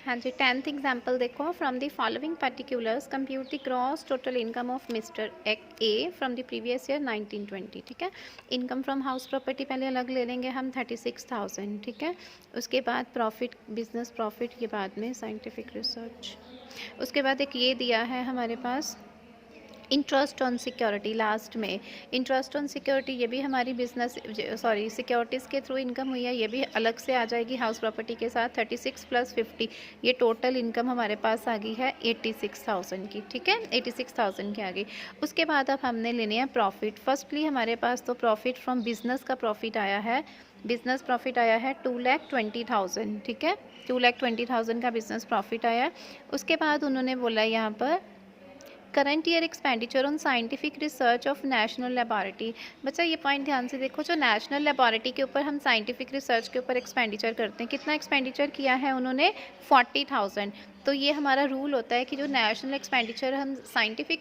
हाँ जी, 10th example देखो। From the following particulars compute the gross total income of mister A from the previous year 1920। ठीक है, income from house property पहले अलग ले लेंगे हम 36,000। ठीक है, उसके बाद प्रॉफिट, बिजनेस प्रॉफिट, ये बाद में साइंटिफिक रिसर्च। उसके बाद एक ये दिया है हमारे पास इंटरेस्ट ऑन सिक्योरिटी, लास्ट में इंटरेस्ट ऑन सिक्योरिटी, ये भी हमारी बिजनेस सॉरी सिक्योरिटीज़ के थ्रू इनकम हुई है, ये भी अलग से आ जाएगी हाउस प्रॉपर्टी के साथ। 36 + 50, ये टोटल इनकम हमारे पास आ गई है 86,000 की। ठीक है, 86,000 की आ गई। उसके बाद अब हमने लेने हैं प्रॉफिट। फर्स्टली हमारे पास तो प्रॉफिट फ्रॉम बिजनेस का प्रॉफिट आया है, बिजनेस प्रॉफिट आया है 2,20,000। ठीक है, 2,20,000 का बिजनेस प्रॉफिट आया। उसके बाद उन्होंने बोला यहाँ पर current year expenditure on scientific research of national laboratory. बच्चा ये पॉइंट ध्यान से देखो, जो नेशनल लेबॉरेटरी के ऊपर हम साइंटिफिक रिसर्च के ऊपर एक्सपेंडिचर करते हैं, कितना एक्सपेंडिचर किया है उन्होंने 40,000। तो ये हमारा रूल होता है कि जो नेशनल एक्सपेंडिचर हम साइंटिफिक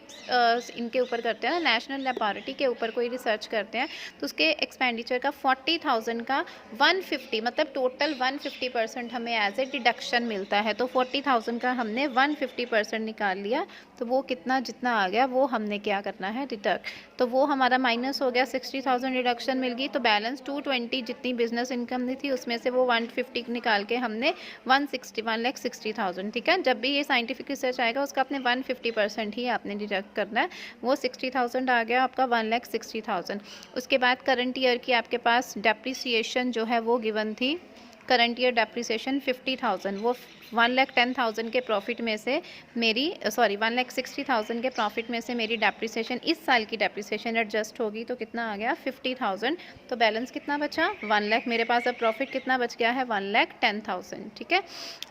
इनके ऊपर करते हैं ना, नेशनल लेबॉरेटरी के ऊपर कोई रिसर्च करते हैं, तो उसके एक्सपेंडिचर का 40,000 का 150 मतलब टोटल 150% हमें एज ए डिडक्शन मिलता है। तो 40,000 का हमने 150% निकाल लिया, तो वो कितना जितना आ गया वो हमने क्या करना है, डिडक्ट। तो वो हमारा माइनस हो गया, 60,000 डिडक्शन मिल गई। तो बैलेंस 220 जितनी बिजनेस इनकम नहीं थी उसमें से वो 150 निकाल के हमने 1,60,000। ठीक है, जब भी ये साइंटिफिक रिसर्च आएगा उसका आपने 150% ही आपने डिडक्ट करना है। वो 60,000 आ गया आपका 1,60,000। उसके बाद करंट ईयर की आपके पास डेप्रिसिएशन जो है वो गिवन थी, करंट ईयर डेप्रिसिएशन 50,000। वो 1,10,000 के प्रॉफिट में से मेरी 1,60,000 के प्रॉफिट में से मेरी डेप्रिसिएशन, इस साल की डेप्रिसिएशन एडजस्ट होगी तो कितना आ गया 50,000। तो बैलेंस कितना बचा 1 लाख। मेरे पास अब प्रॉफिट कितना बच गया है 1,10,000। ठीक है,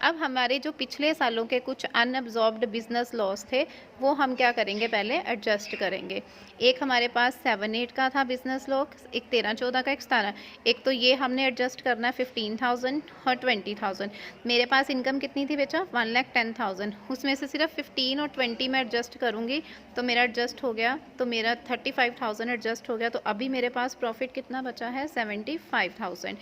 अब हमारे जो पिछले सालों के कुछ अनअब्जॉर्ब्ड बिजनेस लॉस थे वो हम क्या करेंगे, पहले एडजस्ट करेंगे। एक हमारे पास 7-8 का था बिजनेस लॉस, एक 13-14 का, एक 17। एक तो ये हमने एडजस्ट करना है 15,000 और 20,000। मेरे पास इनकम कितनी थी बेटा 1,10,000, उसमें से सिर्फ 15 और 20 में एडजस्ट करूँगी तो मेरा एडजस्ट हो गया, तो मेरा 35,000 एडजस्ट हो गया। तो अभी मेरे पास प्रॉफिट कितना बचा है 75,000।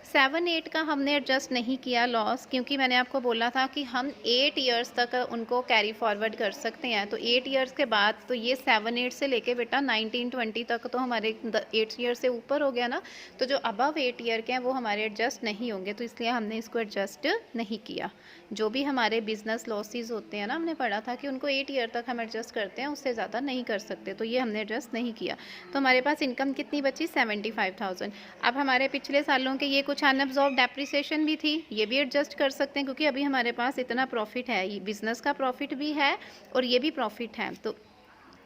7-8 का हमने एडजस्ट नहीं किया लॉस, क्योंकि मैंने आपको बोला था कि हम 8 इयर्स तक उनको कैरी फॉरवर्ड कर सकते हैं। तो 8 इयर्स के बाद तो ये 7-8 से लेके बेटा 19-20 तक तो हमारे 8 ईयर से ऊपर हो गया ना। तो जो अबव 8 ईयर के हैं वो हमारे एडजस्ट नहीं होंगे, तो इसलिए हमने इसको एडजस्ट नहीं किया। जो भी हमारे बिजनेस लॉसेज होते हैं ना, हमने पढ़ा था कि उनको 8 ईयर तक हम एडजस्ट करते हैं, उससे ज़्यादा नहीं कर सकते, तो ये हमने एडजस्ट नहीं किया। तो हमारे पास इनकम कितनी बची 75,000। अब हमारे पिछले सालों के ये कुछ अनअब्जॉर्ब डेप्रिसिएशन भी थी, ये भी एडजस्ट कर सकते हैं, क्योंकि अभी हमारे पास इतना प्रॉफिट है, ये बिजनेस का प्रॉफिट भी है और ये भी प्रॉफिट है। तो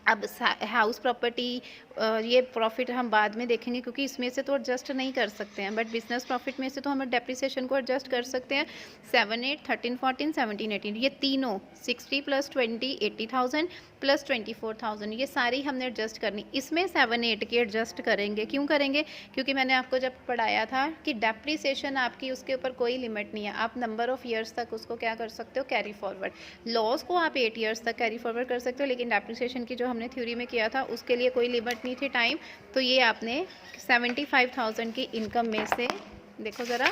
अब हाउस प्रॉपर्टी ये प्रॉफिट हम बाद में देखेंगे, क्योंकि इसमें से तो एडजस्ट नहीं कर सकते हैं, बट बिजनेस प्रॉफिट में से तो हम डेप्रिसिएशन को एडजस्ट कर सकते हैं। 7-8, 13-14, 17-18, ये तीनों 60 + 20 80,000 + 24,000, ये सारी हमने एडजस्ट करनी। इसमें 7-8 की एडजस्ट करेंगे, क्यों करेंगे, क्योंकि मैंने आपको जब पढ़ाया था कि डेप्रिसिएशन आपकी उसके ऊपर कोई लिमिट नहीं है, आप नंबर ऑफ़ ईयर्स तक उसको क्या कर सकते हो, कैरी फॉरवर्ड। लॉस को आप 8 ईयर्स तक कैरी फॉरवर्ड कर सकते हो, लेकिन डेप्रिसिएशन की जो हमने थ्योरी में किया था उसके लिए कोई लिमिट नहीं थी टाइम। तो ये आपने 75,000 की इनकम में से देखो ज़रा,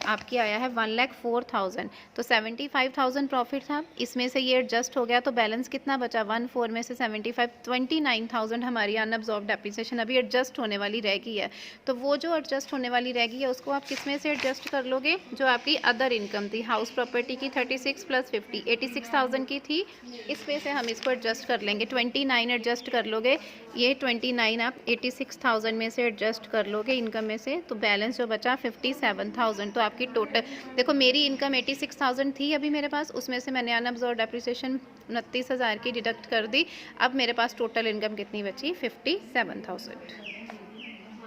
आपकी आया है 1,04,000। तो 75,000 प्रॉफिट था, इसमें से ये एडजस्ट हो गया, तो बैलेंस कितना बचा 14 में से 75, 29,000 हमारी अनअब्जॉर्ब डेप्रिसिएशन अभी एडजस्ट होने वाली रह गई है। तो वो जो एडजस्ट होने वाली रह गई है उसको आप किस में से एडजस्ट कर लोगे, जो आपकी अदर इनकम थी हाउस प्रॉपर्टी की 36 + 50 86,000 की थी, इसमें से हम इसको एडजस्ट कर लेंगे। 29 एडजस्ट कर लोगे, ये 29 आप 86,000 में से एडजस्ट कर लोगे इनकम में से, तो बैलेंस जो बचा 57,000। तो आपकी टोटल देखो, मेरी इनकम 86,000 थी अभी मेरे पास, उसमें से मैंने अनअब्जॉर्ब डेप्रिसिएशन 29,000 की डिडक्ट कर दी। अब मेरे पास टोटल इनकम कितनी बची 57,000।